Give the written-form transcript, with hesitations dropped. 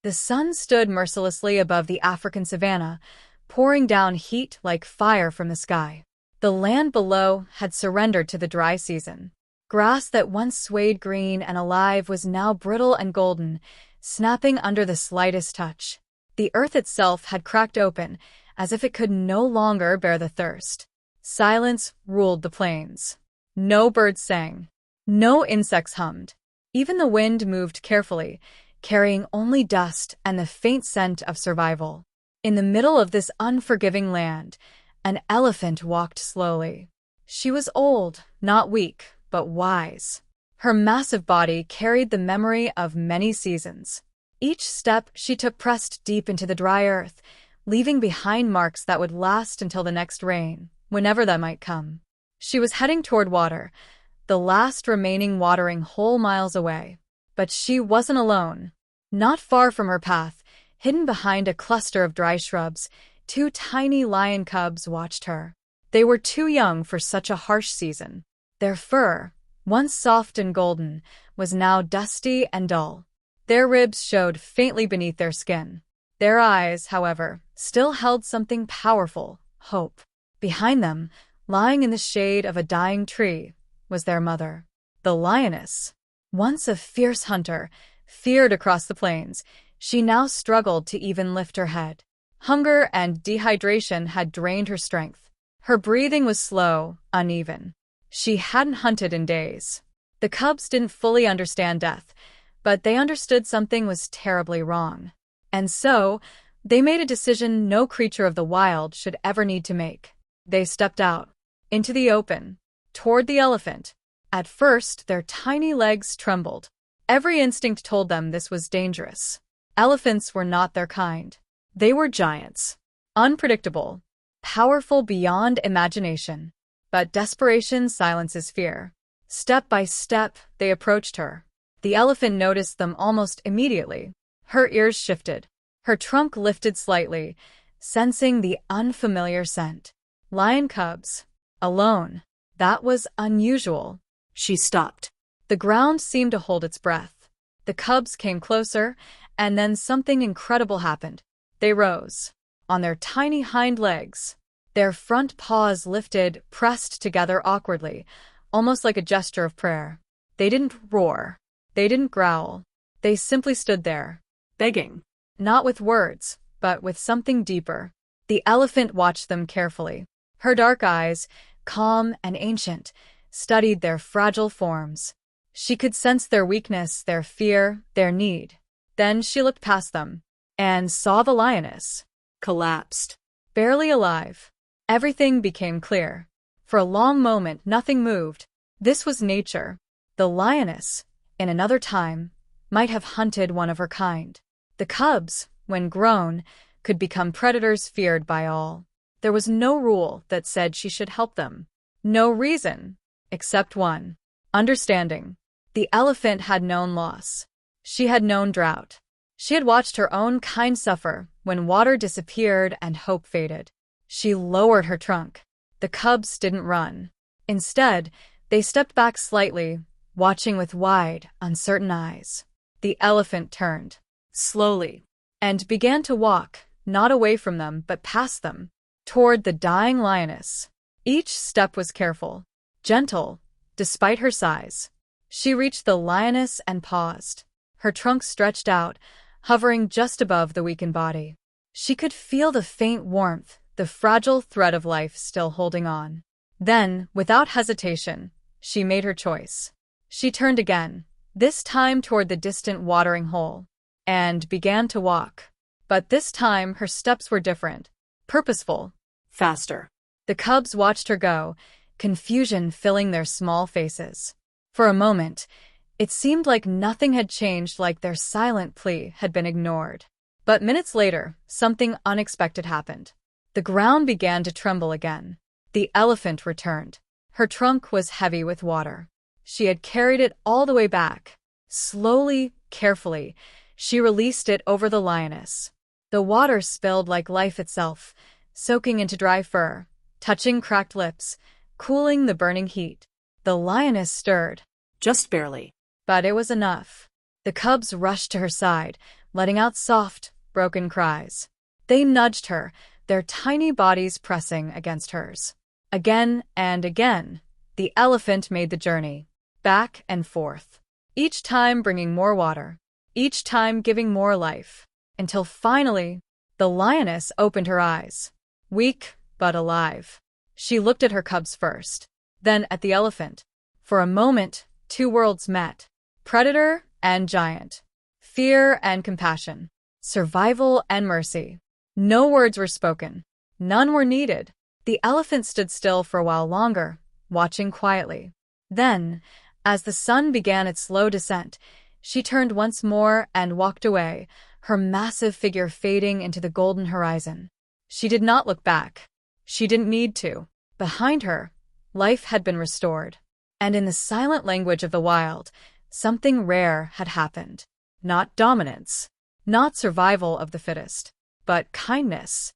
The sun stood mercilessly above the African savannah, pouring down heat like fire from the sky. The land below had surrendered to the dry season. Grass that once swayed green and alive was now brittle and golden, snapping under the slightest touch. The earth itself had cracked open, as if it could no longer bear the thirst. Silence ruled the plains. No birds sang. No insects hummed. Even the wind moved carefully, carrying only dust and the faint scent of survival. In the middle of this unforgiving land, an elephant walked slowly. She was old, not weak, but wise. Her massive body carried the memory of many seasons. Each step she took pressed deep into the dry earth, leaving behind marks that would last until the next rain, whenever that might come. She was heading toward water, the last remaining watering hole miles away. But she wasn't alone. Not far from her path, hidden behind a cluster of dry shrubs, two tiny lion cubs watched her. They were too young for such a harsh season. Their fur, once soft and golden, was now dusty and dull. Their ribs showed faintly beneath their skin. Their eyes, however, still held something powerful, hope. Behind them, lying in the shade of a dying tree, was their mother, the lioness. Once a fierce hunter, feared across the plains, she now struggled to even lift her head. Hunger and dehydration had drained her strength. Her breathing was slow, uneven. She hadn't hunted in days. The cubs didn't fully understand death, but they understood something was terribly wrong. And so, they made a decision no creature of the wild should ever need to make. They stepped out, into the open, toward the elephant. At first, their tiny legs trembled. Every instinct told them this was dangerous. Elephants were not their kind. They were giants. Unpredictable. Powerful beyond imagination. But desperation silences fear. Step by step, they approached her. The elephant noticed them almost immediately. Her ears shifted. Her trunk lifted slightly, sensing the unfamiliar scent. Lion cubs. Alone. That was unusual. She stopped. The ground seemed to hold its breath. The cubs came closer, and then something incredible happened. They rose. On their tiny hind legs. Their front paws lifted, pressed together awkwardly, almost like a gesture of prayer. They didn't roar. They didn't growl. They simply stood there, begging. Not with words, but with something deeper. The elephant watched them carefully. Her dark eyes, calm and ancient, studied their fragile forms. She could sense their weakness, their fear, their need. Then she looked past them and saw the lioness. Collapsed. Barely alive. Everything became clear. For a long moment, nothing moved. This was nature. The lioness, in another time, might have hunted one of her kind. The cubs, when grown, could become predators feared by all. There was no rule that said she should help them. No reason, except one. Understanding. The elephant had known loss. She had known drought. She had watched her own kind suffer when water disappeared and hope faded. She lowered her trunk. The cubs didn't run. Instead, they stepped back slightly, watching with wide, uncertain eyes. The elephant turned, slowly, and began to walk, not away from them but past them, toward the dying lioness. Each step was careful, gentle, despite her size. She reached the lioness and paused. Her trunk stretched out, hovering just above the weakened body. She could feel the faint warmth, the fragile thread of life still holding on. Then, without hesitation, she made her choice. She turned again, this time toward the distant watering hole, and began to walk. But this time her steps were different, purposeful, faster. The cubs watched her go, confusion filling their small faces. For a moment, it seemed like nothing had changed, like their silent plea had been ignored. But minutes later, something unexpected happened. The ground began to tremble again. The elephant returned. Her trunk was heavy with water. She had carried it all the way back. Slowly, carefully, she released it over the lioness. The water spilled like life itself, soaking into dry fur, touching cracked lips, cooling the burning heat. The lioness stirred. Just barely. But it was enough. The cubs rushed to her side, letting out soft, broken cries. They nudged her, their tiny bodies pressing against hers. Again and again, the elephant made the journey, back and forth, each time bringing more water, each time giving more life, until finally, the lioness opened her eyes. Weak, but alive. She looked at her cubs first, then at the elephant. For a moment, two worlds met. Predator and giant. Fear and compassion. Survival and mercy. No words were spoken. None were needed. The elephant stood still for a while longer, watching quietly. Then, as the sun began its slow descent, she turned once more and walked away, her massive figure fading into the golden horizon. She did not look back. She didn't need to. Behind her, life had been restored. And in the silent language of the wild, something rare had happened. Not dominance, not survival of the fittest, but kindness.